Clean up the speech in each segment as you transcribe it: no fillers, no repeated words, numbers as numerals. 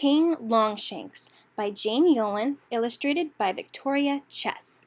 King Longshanks by Jane Yolen, illustrated by Victoria Chess.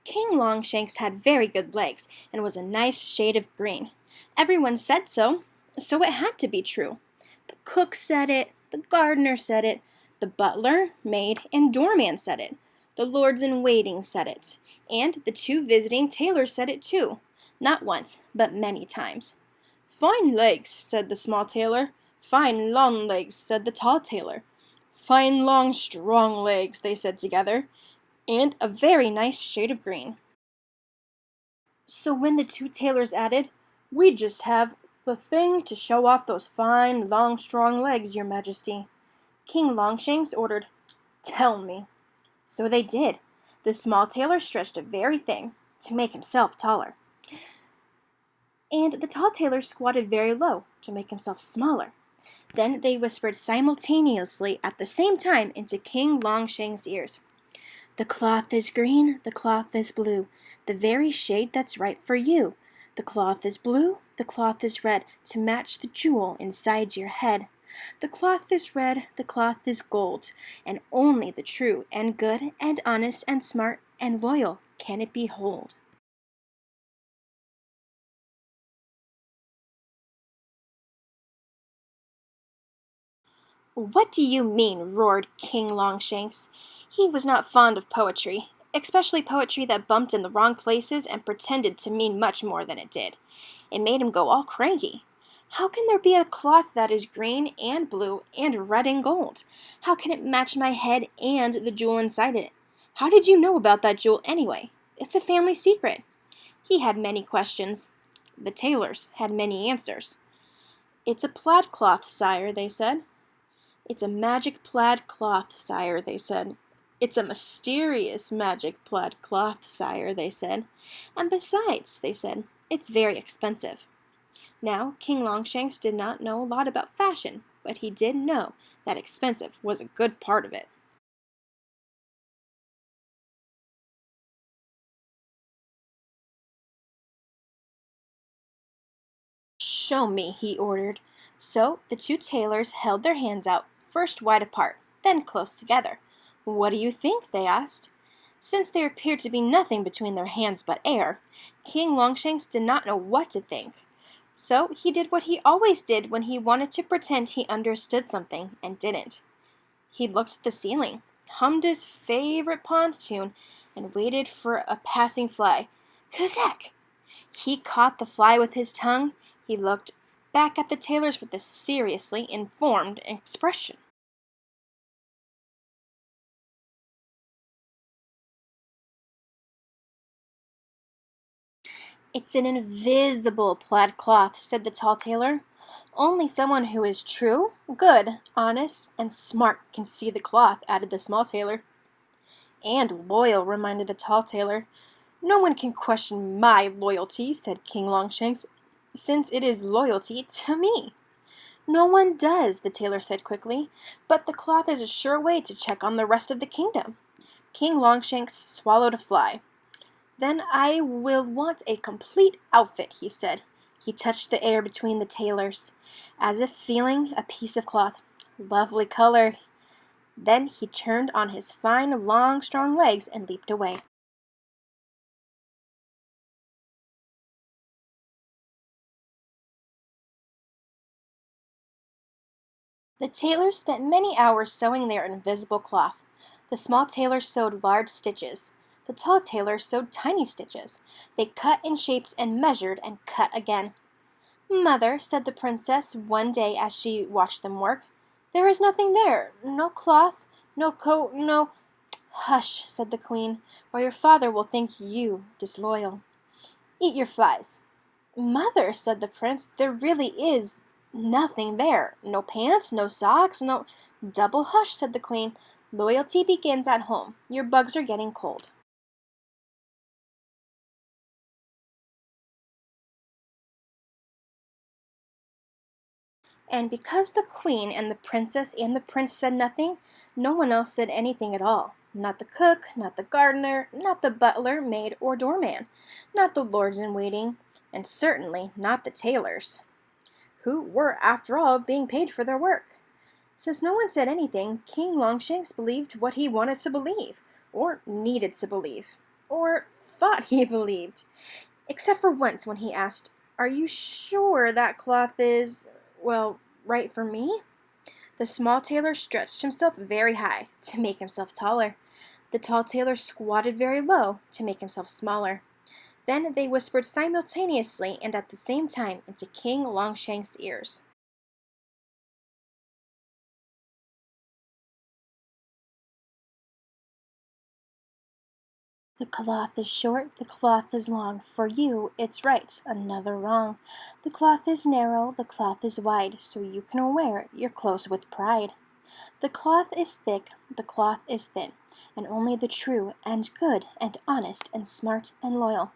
King Longshanks had very good legs and was a nice shade of green. Everyone said so, so it had to be true. The cook said it, the gardener said it, the butler, maid, and doorman said it. The lords-in-waiting said it, and the 2 visiting tailors said it too. Not once, but many times. "Fine legs," said the small tailor. "Fine long legs," said the tall tailor. "Fine long strong legs," they said together, "and a very nice shade of green." So when the 2 tailors added, "We just have the thing to show off those fine, long, strong legs, your majesty," King Longshanks ordered, "Tell me." So they did. The small tailor stretched a very thing to make himself taller, and the tall tailor squatted very low to make himself smaller. Then they whispered simultaneously at the same time into King Longshanks' ears. "The cloth is green, the cloth is blue, the very shade that's right for you. The cloth is blue, the cloth is red, to match the jewel inside your head. The cloth is red, the cloth is gold, and only the true and good and honest and smart and loyal can it behold." "What do you mean?" roared King Longshanks. He was not fond of poetry, especially poetry that bumped in the wrong places and pretended to mean much more than it did. It made him go all cranky. "How can there be a cloth that is green and blue and red and gold? How can it match my head and the jewel inside it? How did you know about that jewel anyway? It's a family secret." He had many questions. The tailors had many answers. "It's a plaid cloth, sire," they said. "It's a magic plaid cloth, sire," they said. "It's a mysterious magic plaid cloth, sire," they said. "And besides," they said, "it's very expensive." Now, King Longshanks did not know a lot about fashion, but he did know that expensive was a good part of it. "Show me," he ordered. So the 2 tailors held their hands out, first wide apart, then close together. "What do you think?" they asked. Since there appeared to be nothing between their hands but air, King Longshanks did not know what to think. So he did what he always did when he wanted to pretend he understood something and didn't. He looked at the ceiling, hummed his favorite pond tune, and waited for a passing fly. Kazak! He caught the fly with his tongue. He looked back at the tailors with a seriously informed expression. "It's an invisible plaid cloth," said the tall tailor. "Only someone who is true, good, honest, and smart can see the cloth," added the small tailor. "And loyal," reminded the tall tailor. "No one can question my loyalty," said King Longshanks, "since it is loyalty to me." "No one does," the tailor said quickly, "but the cloth is a sure way to check on the rest of the kingdom." King Longshanks swallowed a fly. "Then I will want a complete outfit," he said. He touched the air between the tailors, as if feeling a piece of cloth. "Lovely color." Then he turned on his fine, long, strong legs and leaped away. The tailor spent many hours sewing their invisible cloth. The small tailor sewed large stitches. The tall tailor sewed tiny stitches. They cut and shaped and measured and cut again. "Mother," said the princess one day as she watched them work, "there is nothing there. No cloth, no coat, no—" "Hush," said the queen, "or your father will think you disloyal. Eat your flies." "Mother," said the prince, "there really is nothing there. No pants, no socks, no—" "Double hush," said the queen. "Loyalty begins at home. Your bugs are getting cold." And because the queen and the princess and the prince said nothing, no one else said anything at all. Not the cook, not the gardener, not the butler, maid, or doorman, not the lords in waiting, and certainly not the tailors, who were, after all, being paid for their work. Since no one said anything, King Longshanks believed what he wanted to believe, or needed to believe, or thought he believed. Except for once when he asked, "Are you sure that cloth is, well, right for me?" The small tailor stretched himself very high to make himself taller. The tall tailor squatted very low to make himself smaller. Then they whispered simultaneously and at the same time into King Longshanks' ears. The cloth is short, the cloth is long. For you, it's right, another wrong. The cloth is narrow, the cloth is wide, so you can wear your clothes with pride. The cloth is thick, the cloth is thin, and only the true and good and honest and smart and loyal.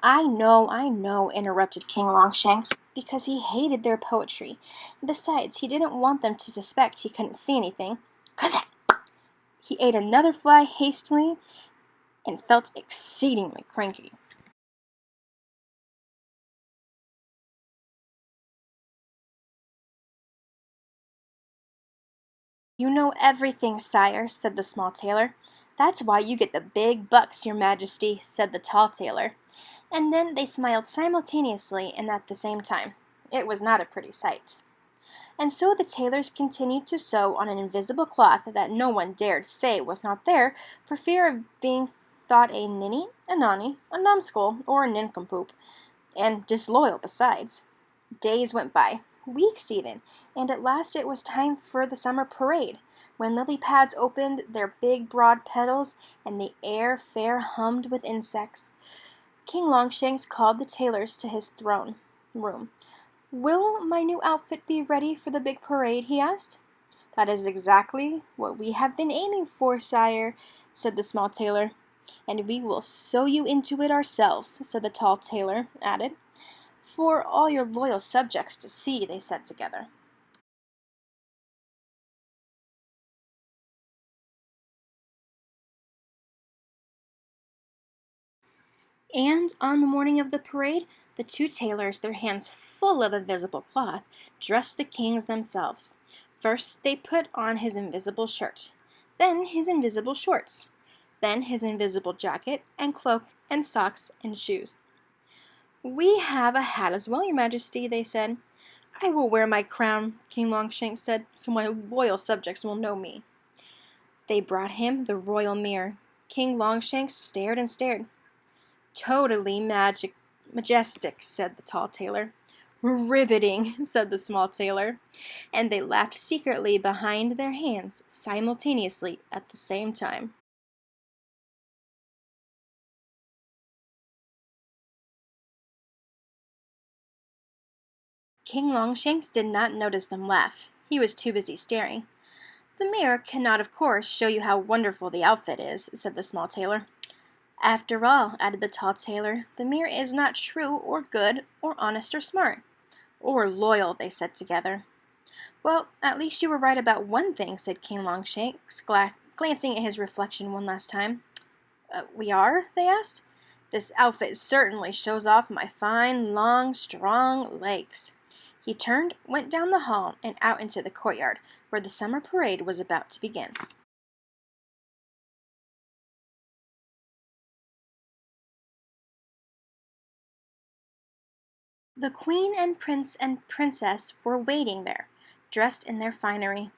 I know, interrupted King Longshanks, because he hated their poetry. Besides, he didn't want them to suspect he couldn't see anything. 'Cause he ate another fly hastily and felt exceedingly cranky. "You know everything, sire," said the small tailor. "That's why you get the big bucks, your majesty," said the tall tailor. And then they smiled simultaneously and at the same time. It was not a pretty sight. And so the tailors continued to sew on an invisible cloth that no one dared say was not there for fear of being thought a ninny, a nonny, a numbskull, or a nincompoop, and disloyal besides. Days went by, weeks even, and at last it was time for the summer parade, when lily pads opened their big broad petals and the air fair hummed with insects. King Longshanks called the tailors to his throne room. "Will my new outfit be ready for the big parade?" he asked. "That is exactly what we have been aiming for, sire," said the small tailor. "And we will sew you into it ourselves," said the tall tailor, added. "For all your loyal subjects to see," they said together. And on the morning of the parade, the two tailors, their hands full of invisible cloth, dressed the kings themselves. First, they put on his invisible shirt, then his invisible shorts, then his invisible jacket and cloak and socks and shoes. "We have a hat as well, your majesty," they said. "I will wear my crown," King Longshanks said, "so my loyal subjects will know me." They brought him the royal mirror. King Longshanks stared and stared. "Totally majestic," said the tall tailor. "Riveting," said the small tailor, and they laughed secretly behind their hands simultaneously at the same time. King Longshanks did not notice them laugh. He was too busy staring. "The mirror cannot, of course, show you how wonderful the outfit is," said the small tailor. "After all," added the tall tailor, "the mirror is not true or good or honest or smart." "Or loyal," they said together. "Well, at least you were right about one thing," said King Longshanks, glancing at his reflection one last time. We are?" they asked. "This outfit certainly shows off my fine, long, strong legs." He turned, went down the hall, and out into the courtyard, where the summer parade was about to begin. The queen and prince and princess were waiting there, dressed in their finery.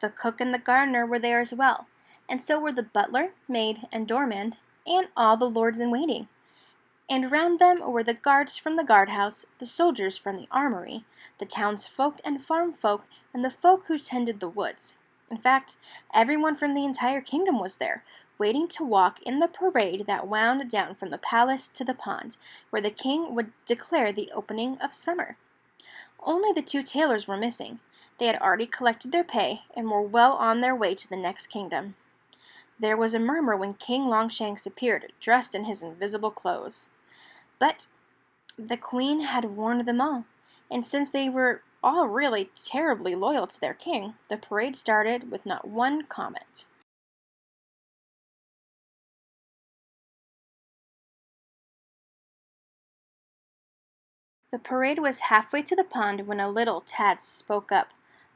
The cook and the gardener were there as well, and so were the butler, maid, and doorman, and all the lords in waiting. And round them were the guards from the guardhouse, the soldiers from the armory, the townsfolk and farm folk, and the folk who tended the woods. In fact, everyone from the entire kingdom was there, waiting to walk in the parade that wound down from the palace to the pond, where the king would declare the opening of summer. Only the two tailors were missing. They had already collected their pay and were well on their way to the next kingdom. There was a murmur when King Longshanks appeared, dressed in his invisible clothes. But the queen had warned them all, and since they were all really terribly loyal to their king, the parade started with not one comment. The parade was halfway to the pond when a little Tad spoke up.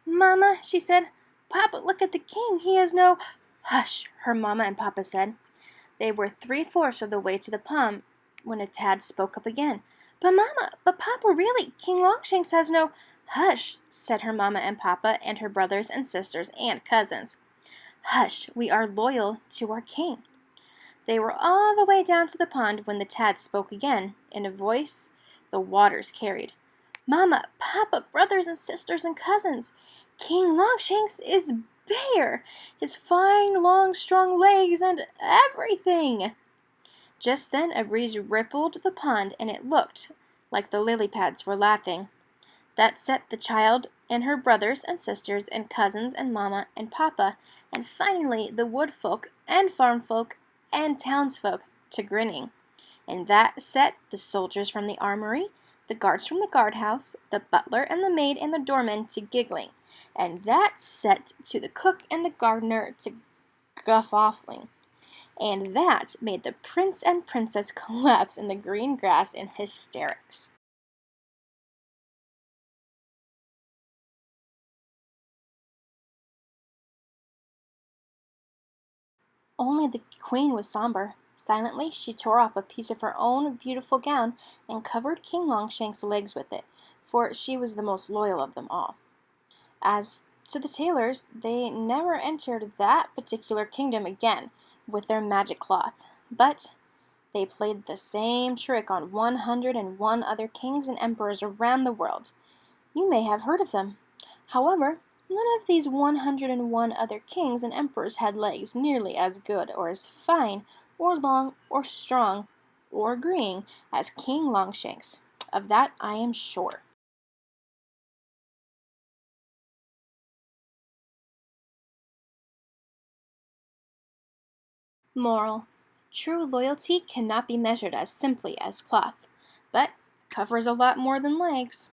"Mama," she said, "Papa, look at the king. He has no—" "Hush," her Mama and Papa said. They were three-fourths of the way to the pond when a Tad spoke up again. "But Mama, but Papa, really, King Longshanks has no—" "Hush," said her Mama and Papa and her brothers and sisters and cousins. "Hush, we are loyal to our king." They were all the way down to the pond when the Tad spoke again, in a voice the waters carried. "Mama, Papa, brothers and sisters and cousins, King Longshanks is bare! His fine, long, strong legs and everything!" Just then a breeze rippled the pond, and it looked like the lily pads were laughing. That set the child and her brothers and sisters and cousins and Mama and Papa, and finally the wood folk and farm folk and townsfolk to grinning. And that set the soldiers from the armory, the guards from the guardhouse, the butler and the maid and the doorman to giggling. And that set to the cook and the gardener to guffawing. And that made the prince and princess collapse in the green grass in hysterics. Only the queen was somber. Silently, she tore off a piece of her own beautiful gown and covered King Longshanks' legs with it, for she was the most loyal of them all. As to the tailors, they never entered that particular kingdom again with their magic cloth, but they played the same trick on 101 other kings and emperors around the world. You may have heard of them. However, none of these 101 other kings and emperors had legs nearly as good or as fine or long or strong or green as King Longshanks. Of that I am sure. Moral: true loyalty cannot be measured as simply as cloth, but covers a lot more than legs.